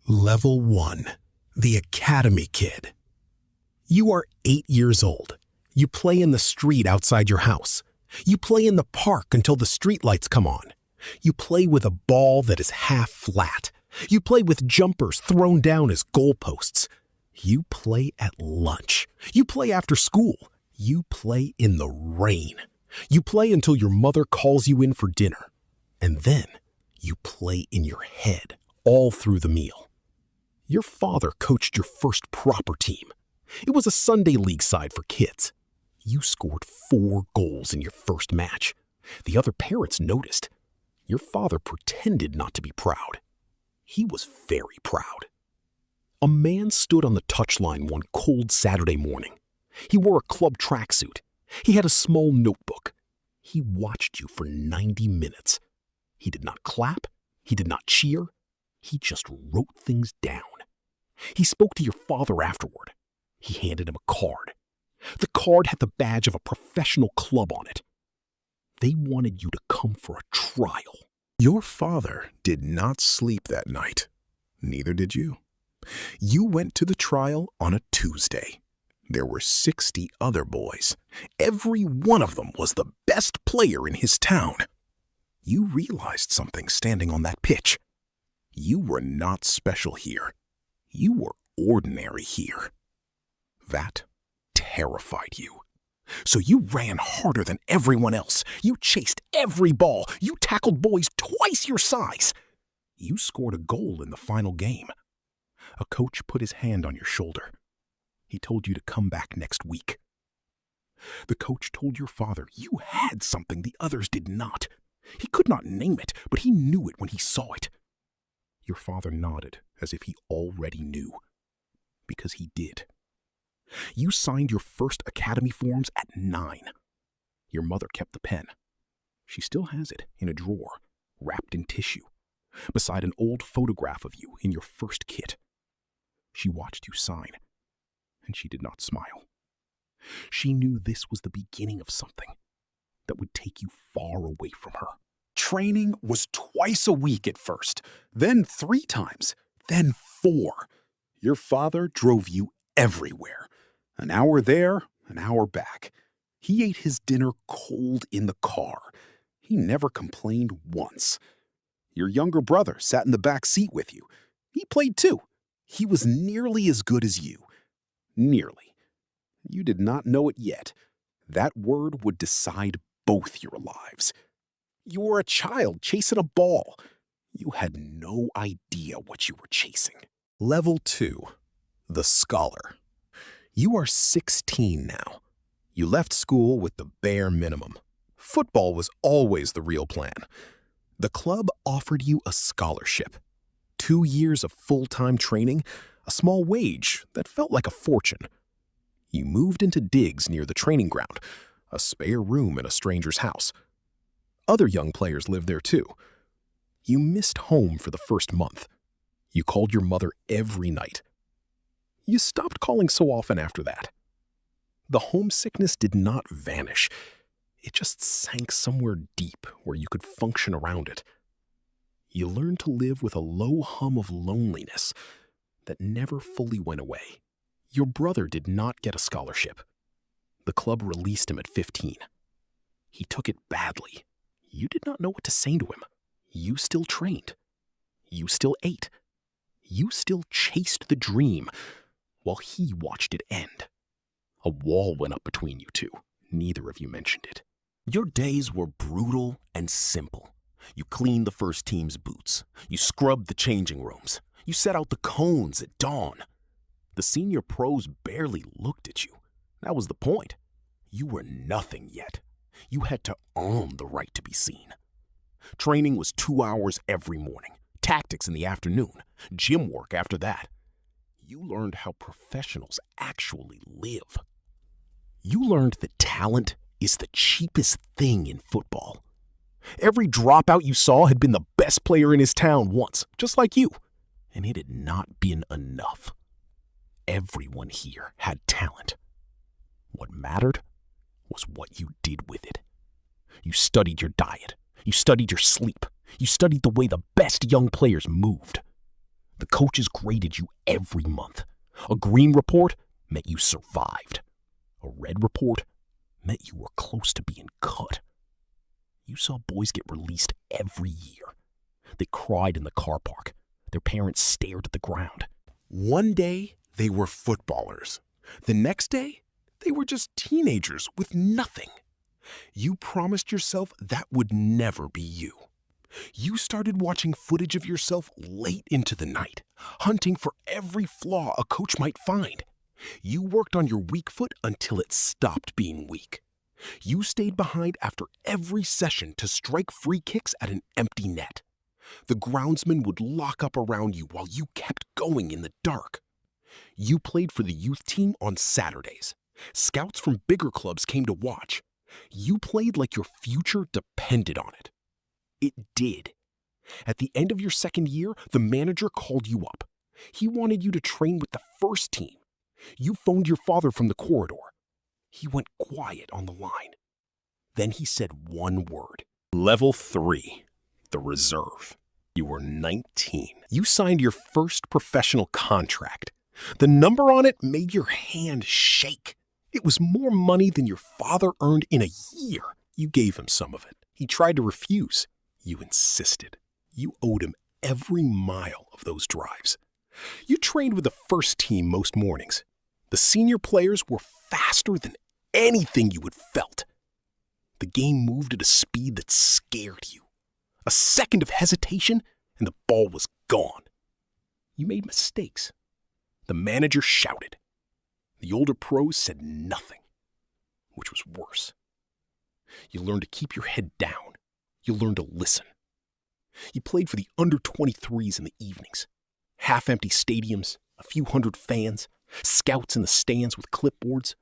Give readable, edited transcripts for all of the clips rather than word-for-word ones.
Level 1. The Academy Kid. You are 8 years old. You play in the street outside your house. You play in the park until the streetlights come on. You play with a ball that is half flat. You play with jumpers thrown down as goalposts. You play at lunch. You play after school. You play in the rain. You play until your mother calls you in for dinner. And then you play in your head all through the meal. Your father coached your first proper team. It was a Sunday league side for kids. You scored 4 goals in your first match. The other parents noticed. Your father pretended not to be proud. He was very proud. A man stood on the touchline one cold Saturday morning. He wore a club tracksuit. He had a small notebook. He watched you for 90 minutes. He did not clap. He did not cheer. He just wrote things down. He spoke to your father afterward. He handed him a card. The card had the badge of a professional club on it. They wanted you to come for a trial. Your father did not sleep that night. Neither did you. You went to the trial on a Tuesday. There were 60 other boys. Every one of them was the best player in his town. You realized something standing on that pitch. You were not special here. You were ordinary here. That terrified you. So you ran harder than everyone else. You chased every ball. You tackled boys twice your size. You scored a goal in the final game. A coach put his hand on your shoulder. He told you to come back next week. The coach told your father you had something the others did not. He could not name it, but he knew it when he saw it. Your father nodded as if he already knew, because he did. You signed your first academy forms at 9. Your mother kept the pen. She still has it in a drawer, wrapped in tissue, beside an old photograph of you in your first kit. She watched you sign, and she did not smile. She knew this was the beginning of something that would take you far away from her. Training was twice a week at first, then 3 times, then 4. Your father drove you everywhere. An hour there, an hour back. He ate his dinner cold in the car. He never complained once. Your younger brother sat in the back seat with you. He played too. He was nearly as good as you. Nearly. You did not know it yet. That word would decide both your lives. You were a child chasing a ball. You had no idea what you were chasing. Level 2. The Scholar. You are 16 now. You left school with the bare minimum. Football was always the real plan. The club offered you a scholarship. 2 years of full-time training, a small wage that felt like a fortune. You moved into digs near the training ground, a spare room in a stranger's house. Other young players lived there too. You missed home for the first month. You called your mother every night. You stopped calling so often after that. The homesickness did not vanish. It just sank somewhere deep where you could function around it. You learned to live with a low hum of loneliness that never fully went away. Your brother did not get a scholarship. The club released him at 15. He took it badly. You did not know what to say to him. You still trained. You still ate. You still chased the dream while he watched it end. A wall went up between you two. Neither of you mentioned it. Your days were brutal and simple. You cleaned the first team's boots. You scrubbed the changing rooms. You set out the cones at dawn. The senior pros barely looked at you. That was the point. You were nothing yet. You had to earn the right to be seen. Training was 2 hours every morning, tactics in the afternoon, gym work after that. You learned how professionals actually live. You learned that talent is the cheapest thing in football. Every dropout you saw had been the best player in his town once, just like you. And it had not been enough. Everyone here had talent. What mattered was what you did with it. You studied your diet. You studied your sleep. You studied the way the best young players moved. The coaches graded you every month. A green report meant you survived. A red report meant you were close to being cut. You saw boys get released every year. They cried in the car park. Their parents stared at the ground. One day, they were footballers. The next day, they were just teenagers with nothing. You promised yourself that would never be you. You started watching footage of yourself late into the night, hunting for every flaw a coach might find. You worked on your weak foot until it stopped being weak. You stayed behind after every session to strike free kicks at an empty net. The groundsman would lock up around you while you kept going in the dark. You played for the youth team on Saturdays. Scouts from bigger clubs came to watch. You played like your future depended on it. It did. At the end of your second year, the manager called you up. He wanted you to train with the first team. You phoned your father from the corridor. He went quiet on the line. Then he said one word. Level 3, the reserve. You were 19. You signed your first professional contract. The number on it made your hand shake. It was more money than your father earned in a year. You gave him some of it. He tried to refuse. You insisted. You owed him every mile of those drives. You trained with the first team most mornings. The senior players were faster than anything you had felt. The game moved at a speed that scared you. A second of hesitation, and the ball was gone. You made mistakes. The manager shouted. The older pros said nothing, which was worse. You learned to keep your head down. You learned to listen. You played for the under-23s in the evenings. Half-empty stadiums, a few hundred fans, scouts in the stands with clipboards.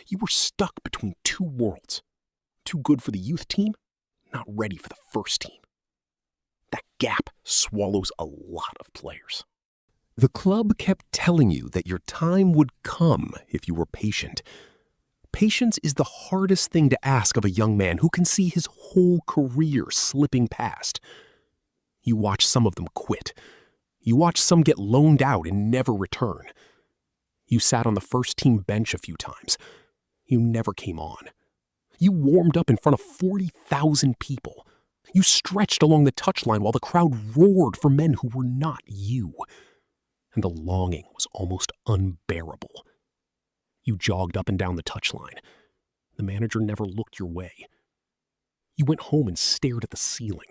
You were stuck between two worlds. Too good for the youth team, not ready for the first team. That gap swallows a lot of players. The club kept telling you that your time would come if you were patient. Patience is the hardest thing to ask of a young man who can see his whole career slipping past. You watch some of them quit. You watch some get loaned out and never return. You sat on the first team bench a few times. You never came on. You warmed up in front of 40,000 people. You stretched along the touchline while the crowd roared for men who were not you. And the longing was almost unbearable. You jogged up and down the touchline. The manager never looked your way. You went home and stared at the ceiling.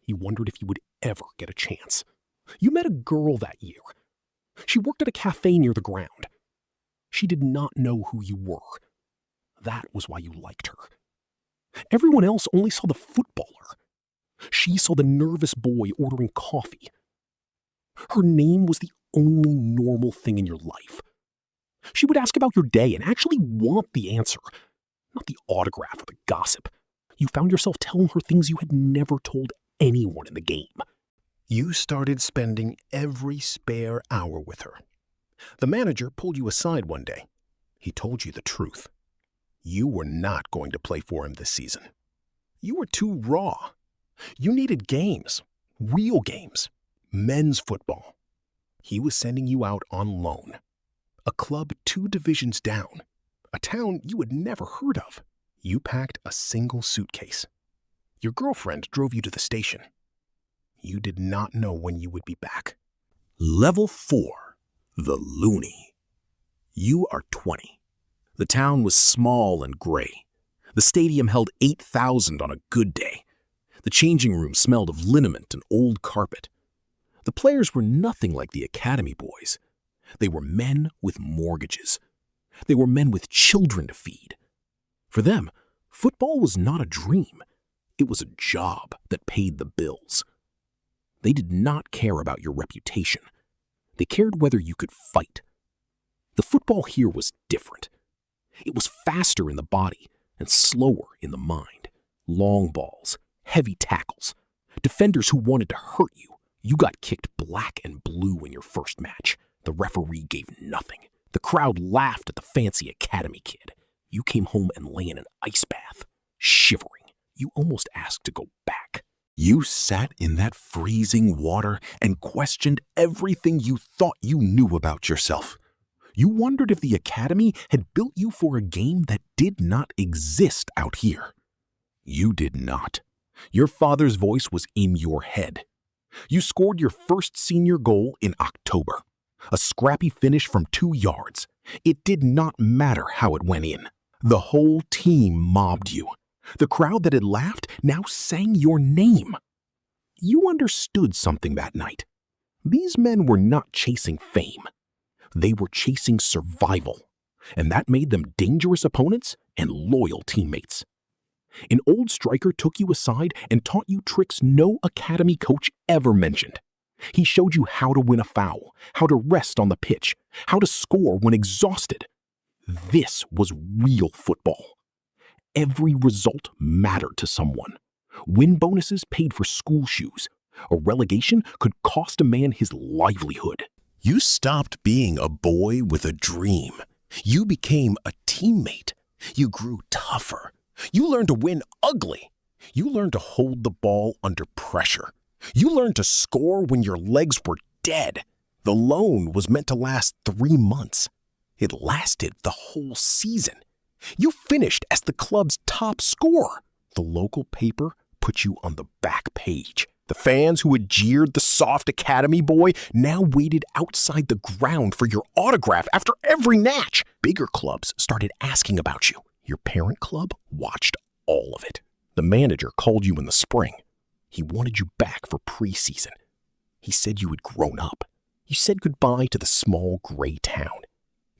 You wondered if you would ever get a chance. You met a girl that year. She worked at a cafe near the ground. She did not know who you were. That was why you liked her. Everyone else only saw the footballer. She saw the nervous boy ordering coffee. Her name was the only normal thing in your life. She would ask about your day and actually want the answer, not the autograph or the gossip. You found yourself telling her things you had never told anyone in the game. You started spending every spare hour with her. The manager pulled you aside one day. He told you the truth. You were not going to play for him this season. You were too raw. You needed games, real games, men's football. He was sending you out on loan. A club 2 divisions down, a town you had never heard of. You packed a single suitcase. Your girlfriend drove you to the station. You did not know when you would be back. Level 4, the Loanee. You are 20. The town was small and gray. The stadium held 8,000 on a good day. The changing room smelled of liniment and old carpet. The players were nothing like the academy boys. They were men with mortgages. They were men with children to feed. For them, football was not a dream. It was a job that paid the bills. They did not care about your reputation. They cared whether you could fight. The football here was different. It was faster in the body and slower in the mind. Long balls, heavy tackles, defenders who wanted to hurt you. You got kicked black and blue in your first match. The referee gave nothing. The crowd laughed at the fancy academy kid. You came home and lay in an ice bath, shivering. You almost asked to go back. You sat in that freezing water and questioned everything you thought you knew about yourself. You wondered if the academy had built you for a game that did not exist out here. You did not. Your father's voice was in your head. You scored your first senior goal in October. A scrappy finish from 2 yards. It did not matter how it went in. The whole team mobbed you. The crowd that had laughed now sang your name. You understood something that night. These men were not chasing fame. They were chasing survival, and that made them dangerous opponents and loyal teammates. An old striker took you aside and taught you tricks no academy coach ever mentioned. He showed you how to win a foul, how to rest on the pitch, how to score when exhausted. This was real football. Every result mattered to someone. Win bonuses paid for school shoes. A relegation could cost a man his livelihood. You stopped being a boy with a dream. You became a teammate. You grew tougher. You learned to win ugly. You learned to hold the ball under pressure. You learned to score when your legs were dead. The loan was meant to last 3 months. It lasted the whole season. You finished as the club's top scorer. The local paper put you on the back page. The fans who had jeered the soft academy boy now waited outside the ground for your autograph after every match. Bigger clubs started asking about you. Your parent club watched all of it. The manager called you in the spring. He wanted you back for preseason. He said you had grown up. You said goodbye to the small gray town.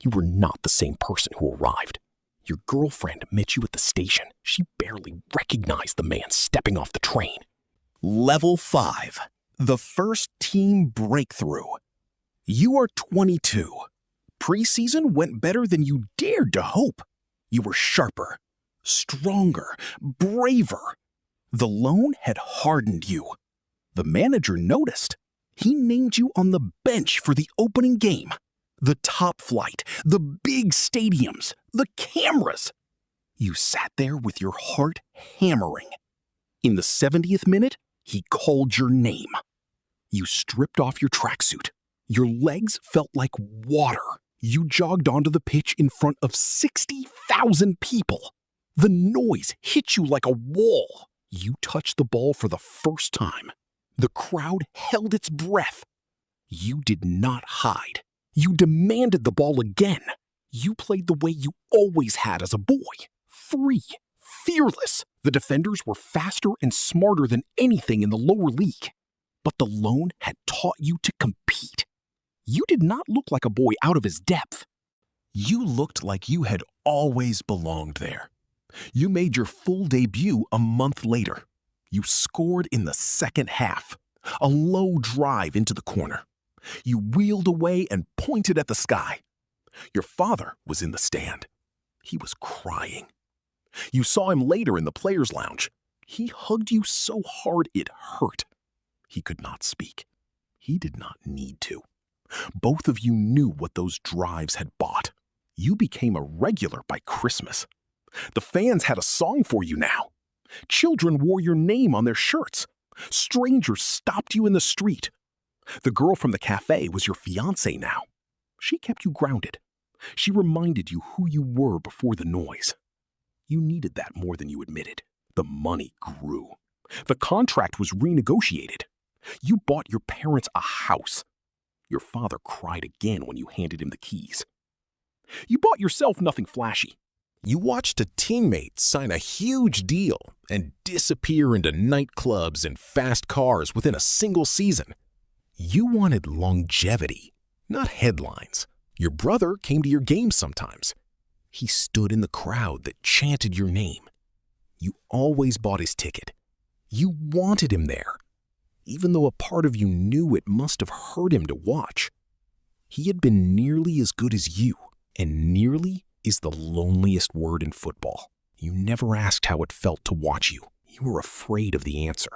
You were not the same person who arrived. Your girlfriend met you at the station. She barely recognized the man stepping off the train. Level 5. The first team breakthrough. You are 22. Preseason went better than you dared to hope. You were sharper, stronger, braver. The loan had hardened you. The manager noticed. He named you on the bench for the opening game. The top flight, the big stadiums, the cameras. You sat there with your heart hammering. In the 70th minute, he called your name. You stripped off your tracksuit. Your legs felt like water. You jogged onto the pitch in front of 60,000 people. The noise hit you like a wall. You touched the ball for the first time. The crowd held its breath. You did not hide. You demanded the ball again. You played the way you always had as a boy. Free, fearless. The defenders were faster and smarter than anything in the lower league. But the loan had taught you to compete. You did not look like a boy out of his depth. You looked like you had always belonged there. You made your full debut a month later. You scored in the second half. A low drive into the corner. You wheeled away and pointed at the sky. Your father was in the stand. He was crying. You saw him later in the players' lounge. He hugged you so hard it hurt. He could not speak. He did not need to. Both of you knew what those drives had bought. You became a regular by Christmas. The fans had a song for you now. Children wore your name on their shirts. Strangers stopped you in the street. The girl from the cafe was your fiancée now. She kept you grounded. She reminded you who you were before the noise. You needed that more than you admitted. The money grew. The contract was renegotiated. You bought your parents a house. Your father cried again when you handed him the keys. You bought yourself nothing flashy. You watched a teammate sign a huge deal and disappear into nightclubs and fast cars within a single season. You wanted longevity, not headlines. Your brother came to your games sometimes. He stood in the crowd that chanted your name. You always bought his ticket. You wanted him there, even though a part of you knew it must have hurt him to watch. He had been nearly as good as you, and nearly is the loneliest word in football. You never asked how it felt to watch you. You were afraid of the answer.